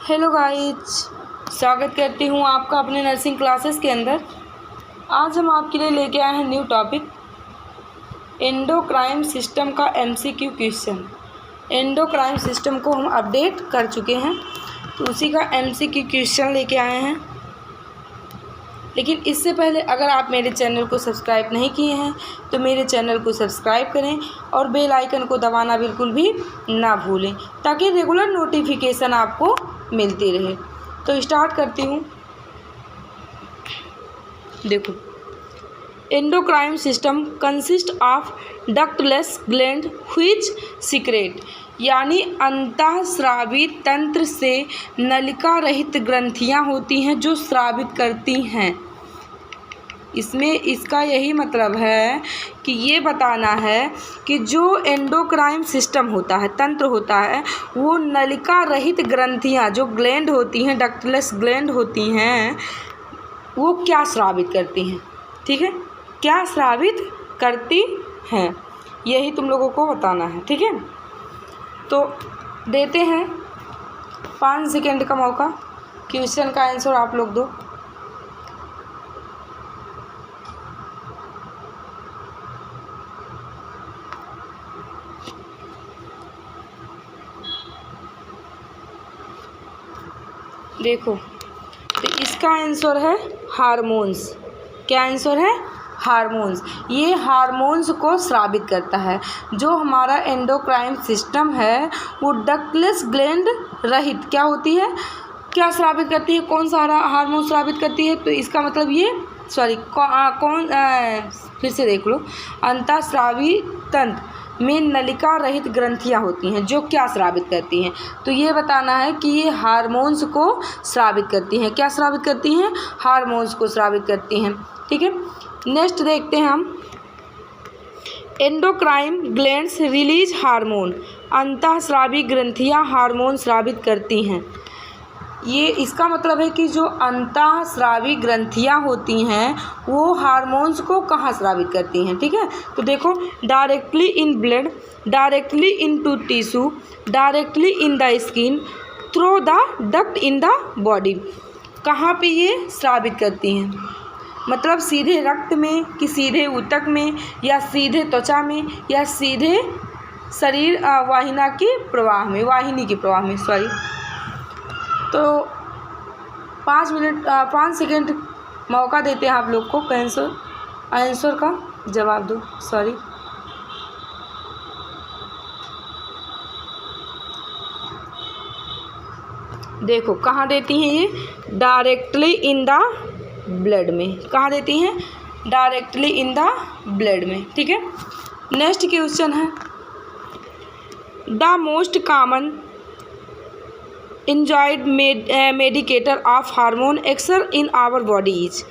Hello guys, स्वागत करती हूँ आपका अपने नर्सिंग क्लासेस के अंदर। आज हम आपके लिए लेके आए हैं न्यू टॉपिक, एंडोक्राइन सिस्टम का एमसीक्यू क्वेश्चन। एंडोक्राइन सिस्टम को हम अपडेट कर चुके हैं, तो उसी का एमसीक्यू क्वेश्चन लेके आए हैं। लेकिन इससे पहले अगर आप मेरे चैनल को सब्सक्राइब नहीं किए हैं तो मेरे चैनल को सब्सक्राइब करें और बेल आइकन को दबाना बिल्कुल भी ना भूलें, ताकि रेगुलर नोटिफिकेशन आपको मिलती रहे। तो स्टार्ट करती हूँ। देखो, endocrine system consist of ductless gland which secret, यानी अंतःस्रावी तंत्र से नलिका रहित ग्रंथियाँ होती हैं जो स्रावित करती हैं। इसमें इसका यही मतलब है कि ये बताना है कि जो एंडोक्राइन सिस्टम होता है, तंत्र होता है, वो नलिका रहित ग्रंथियाँ जो ग्लैंड होती हैं, डक्टलेस ग्लैंड होती हैं, वो क्या स्रावित करती हैं। ठीक है, क्या स्रावित करती हैं, यही तुम लोगों को बताना है। ठीक है, तो देते हैं 5 सेकेंड का मौका, क्वेश्चन का आंसर आप लोग दो। देखो, तो इसका आंसर है हार्मोन्स। क्या आंसर है? हार्मोन्स। ये हार्मोन्स को स्रावित करता है। जो हमारा एंडोक्राइन सिस्टम है वो डक्टलेस ग्लैंड रहित क्या होती है, क्या स्रावित करती है, कौन सा हार्मोन स्रावित करती है। तो इसका मतलब ये फिर से देख लो, अंतःस्रावी तंत्र में नलिका रहित ग्रंथियां होती हैं जो क्या स्रावित करती हैं। तो ये बताना है कि ये हार्मोन्स को स्रावित करती हैं। क्या स्रावित करती हैं? हार्मोन्स को स्रावित करती हैं। ठीक है, नेक्स्ट देखते हैं हम। एंडोक्राइन ग्लैंड्स रिलीज हार्मोन, अंतःस्रावी ग्रंथियां हार्मोन स्रावित करती हैं। ये इसका मतलब है कि जो अंतःस्रावी ग्रंथियां होती हैं वो हार्मोन्स को कहाँ स्रावित करती हैं। ठीक है, तो देखो, directly in blood, directly into tissue, directly in the skin, through the duct in the body. कहाँ पे ये स्रावित करती हैं? मतलब सीधे रक्त में, कि सीधे ऊतक में, या सीधे त्वचा में, या सीधे शरीर वाहिनी के प्रवाह में सॉरी। तो 5 सेकेंड मौका देते हैं आप लोग को आंसर का जवाब दो। सॉरी, देखो कहाँ देती हैं ये? डायरेक्टली इन द ब्लड में। कहाँ देती हैं? डायरेक्टली इन द ब्लड में। ठीक है, नेक्स्ट क्वेश्चन है, the most common enjoyed medicator of hormone action in our bodies.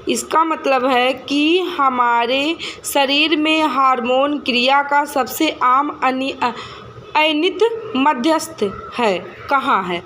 इसका मतलब है कि हमारे शरीर में हार्मोन क्रिया का सबसे आम अनियमित मध्यस्थ है, कहाँ है?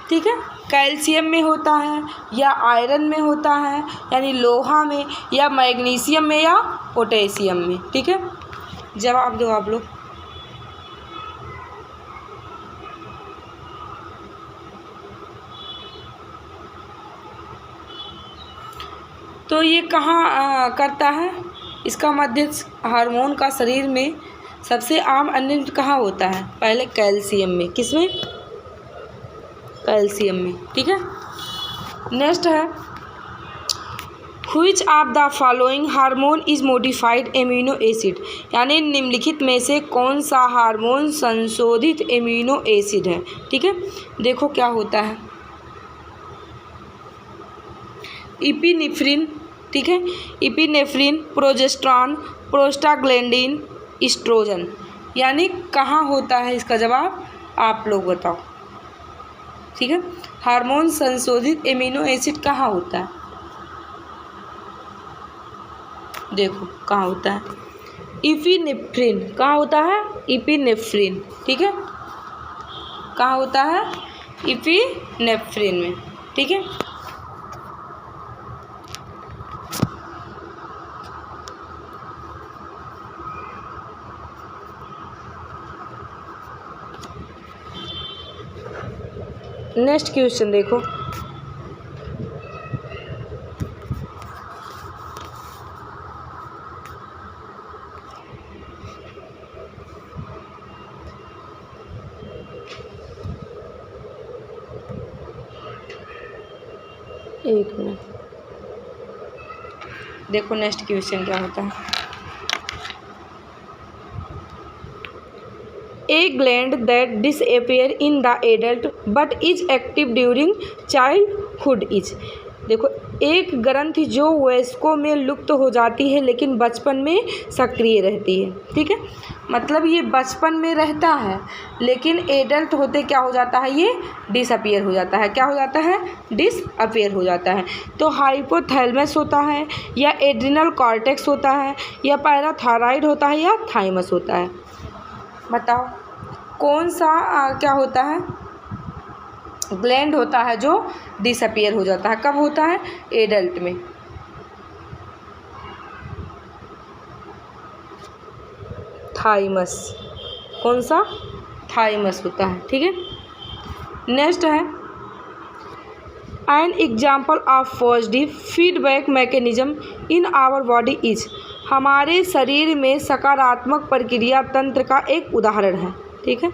ठीक है, कैल्शियम में होता है, या आयरन में होता है, यानी लोहा में, या मैग्नीशियम में, या पोटेशियम में। ठीक है, जवाब दो आप लोग। तो ये कहाँ करता है? इसका मध्यस्थ हार्मोन का शरीर में सबसे आम अनियमित कहाँ होता है? पहले कैल्शियम में। किसमें? कैल्शियम में। ठीक है, नेक्स्ट है, which of the following hormone is modified amino acid, यानी निम्नलिखित में से कौन सा हार्मोन संशोधित एमिनो एसिड है। ठीक है, देखो क्या होता है, इपिनेफ्रिन। ठीक है, इपिनेफ्रिन, प्रोजेस्टेरॉन, प्रोस्टाग्लैंडिन, एस्ट्रोजन। यानी कहाँ होता है? इसका जवाब आप लोग बताओ। ठीक है, हार्मोन संशोधित एमिनो एसिड कहाँ होता है? देखो कहाँ होता है, इपिनेफ्रिन। कहाँ होता है? इपिनेफ्रिन। ठीक है, कहाँ होता है? इपिनेफ्रिन में। ठीक है, नेक्स्ट क्वेश्चन देखो, एक मिनट, देखो नेक्स्ट क्वेश्चन क्या होता है। A gland that disappear in the adult but is active during childhood is. देखो, एक ग्रंथि जो वयस्कों में लुप्त हो जाती है लेकिन बचपन में सक्रिय रहती है। ठीक है, मतलब ये बचपन में रहता है लेकिन एडल्ट होते क्या हो जाता है, ये डिसअपियर हो जाता है। क्या हो जाता है, डिसअपियर हो जाता है। तो हाइपोथैलेमस होता है या एड्रिनल कॉर्टेक्स होता है या पैराथायराइड होता है या थाइमस होता है। बताओ कौन सा क्या होता है, ग्लैंड होता है जो डिसअपियर हो जाता है। कब होता है, एडल्ट में। थाइमस, कौन सा, थाइमस होता है। ठीक है, नेक्स्ट है an example of positive feedback mechanism in our body is. हमारे शरीर में सकारात्मक प्रक्रिया तंत्र का एक उदाहरण है। ठीक है,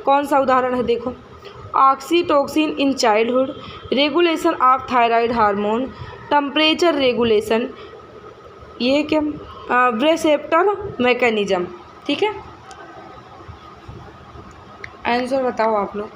कौन सा उदाहरण है, देखो, oxytocin in childhood, regulation of thyroid hormone, temperature regulation, ये क्या, रिसेप्टर मैकेनिज्म। ठीक है, आंसर बताओ आप लोग।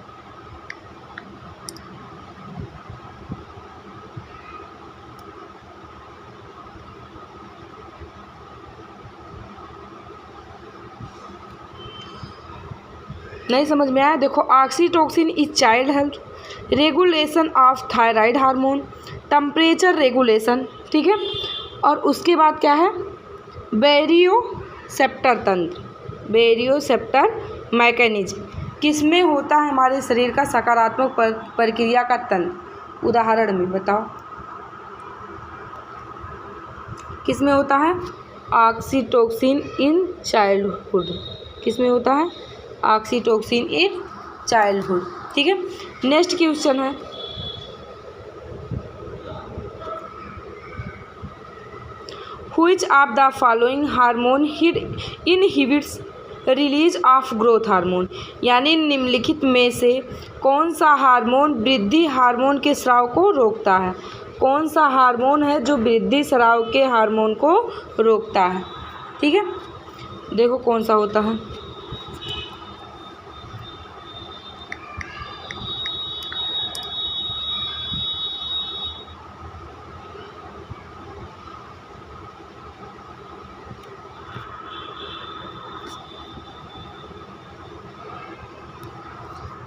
नहीं समझ में आया, देखो, oxytocin is child health, regulation of thyroid hormone, temperature regulation. ठीक है, और उसके बाद क्या है, बैरियोसेप्टर तंत्र, बैरियोसेप्टर मैकेनिज्म। किस में होता है हमारे शरीर का सकारात्मक प्रक्रिया का तंत्र, उदाहरण में बताओ किस में होता है, ऑक्सीटोसिन इन चाइल्डहुड। किस में होता है, ऑक्सीटोसिन इन चाइल्डहुड। ठीक है, नेक्स्ट क्वेश्चन है, which of the following hormone inhibits release of growth hormone. यानी निम्नलिखित में से कौन सा हार्मोन वृद्धि हार्मोन के स्राव को रोकता है। कौन सा हार्मोन है जो वृद्धि स्राव के हार्मोन को रोकता है। ठीक है, देखो कौन सा होता है,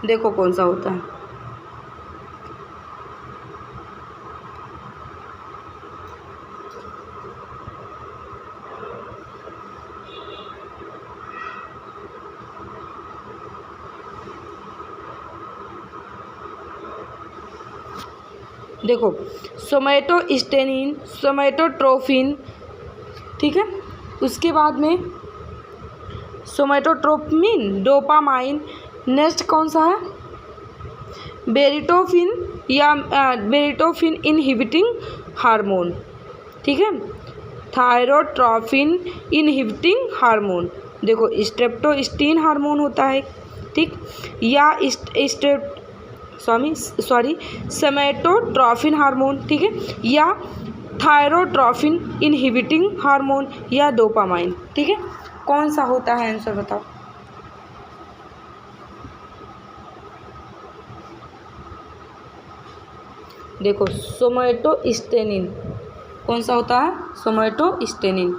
देखो कौन सा होता है, देखो, सोमैटोस्टेनिन, सोमैटोट्रोफिन। ठीक है, उसके बाद में सोमैटोट्रोपिन, डोपामाइन। नेक्स्ट कौन सा है, बेरिटोफिन या बेरिटोफिन इनहिबिटिंग हार्मोन। ठीक है, थायरोट्रोफिन इनहिबिटिंग हार्मोन। देखो, स्ट्रेप्टोस्टीन हार्मोन होता है। ठीक, या सोमैटोट्रोफिन हार्मोन। ठीक है, या थायरोट्रोफिन इनहिबिटिंग हार्मोन या डोपामाइन। ठीक है, कौन सा होता है, आंसर बताओ। देखो, सोमैटोस्टेनिन, कौन सा होता है, somatostatin.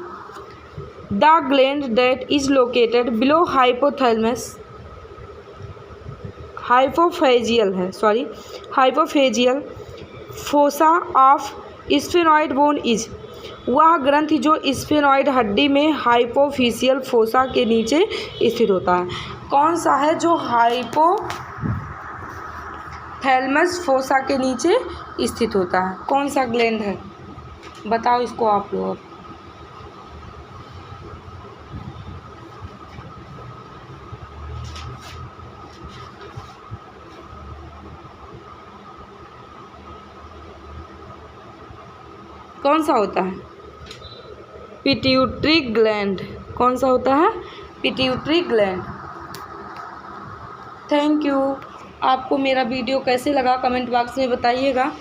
The gland that is located below hypothalamus, hypophyseal है, hypophyseal fossa of sphenoid bone is. वह ग्रंथि जो स्फेनॉइड हड्डी में हाइपोफिशियल फोसा के नीचे स्थित होता है। कौन सा है जो हाइपोथैलेमस फोसा के नीचे स्थित होता है, कौन सा ग्लैंड है, बताओ इसको आप लोग। कौन सा होता है? Pituitary gland. कौन सा होता है? Pituitary gland. Thank you. आपको मेरा वीडियो कैसे लगा कमेंट बॉक्स में बताइएगा।